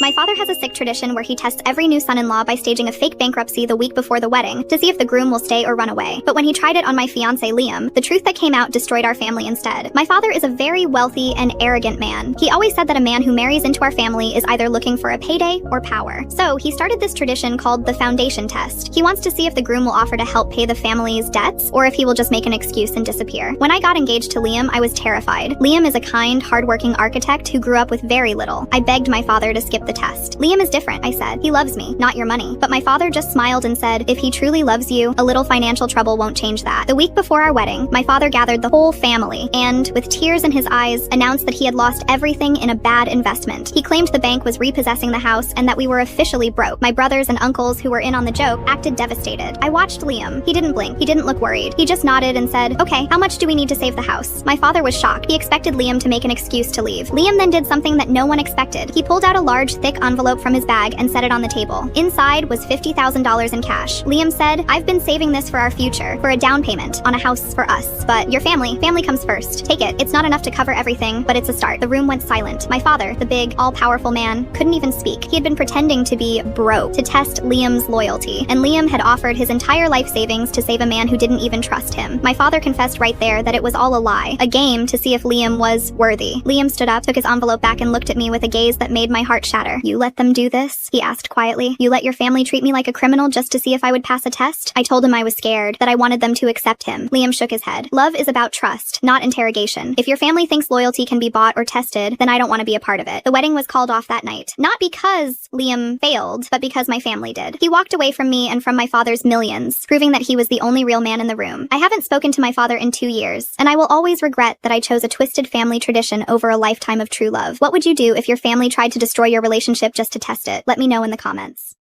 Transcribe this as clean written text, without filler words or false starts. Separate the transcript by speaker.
Speaker 1: My father has a sick tradition where he tests every new son-in-law by staging a fake bankruptcy the week before the wedding to see if the groom will stay or run away. But when he tried it on my fiancé Liam, the truth that came out destroyed our family instead. My father is a very wealthy and arrogant man. He always said that a man who marries into our family is either looking for a payday or power. So he started this tradition called the foundation test. He wants to see if the groom will offer to help pay the family's debts or if he will just make an excuse and disappear. When I got engaged to Liam, I was terrified. Liam is a kind, hardworking architect who grew up with very little. I begged my father to skip the test. Liam is different, I said. He loves me, not your money. But my father just smiled and said, if he truly loves you, a little financial trouble won't change that. The week before our wedding, my father gathered the whole family and, with tears in his eyes, announced that he had lost everything in a bad investment. He claimed the bank was repossessing the house and that we were officially broke. My brothers and uncles who were in on the joke acted devastated. I watched Liam. He didn't blink. He didn't look worried. He just nodded and said, okay, how much do we need to save the house? My father was shocked. He expected Liam to make an excuse to leave. Liam then did something that no one expected. He pulled out a large, thick envelope from his bag and set it on the table. Inside was $50,000 in cash. Liam said, I've been saving this for our future, for a down payment on a house for us. But your family comes first. Take it. It's not enough to cover everything, but it's a start. The room went silent. My father, the big, all-powerful man, couldn't even speak. He had been pretending to be broke to test Liam's loyalty, and Liam had offered his entire life savings to save a man who didn't even trust him. My father confessed right there that it was all a lie, a game to see if Liam was worthy. Liam stood up, took his envelope back, and looked at me with a gaze that made my heart shatter. You let them do this? He asked quietly. You let your family treat me like a criminal just to see if I would pass a test? I told him I was scared, that I wanted them to accept him. Liam shook his head. Love is about trust, not interrogation. If your family thinks loyalty can be bought or tested, then I don't want to be a part of it. The wedding was called off that night. Not because Liam failed, but because my family did. He walked away from me and from my father's millions, proving that he was the only real man in the room. I haven't spoken to my father in 2 years, and I will always regret that I chose a twisted family tradition over a lifetime of true love. What would you do if your family tried to destroy your relationship just to test it? Let me know in the comments.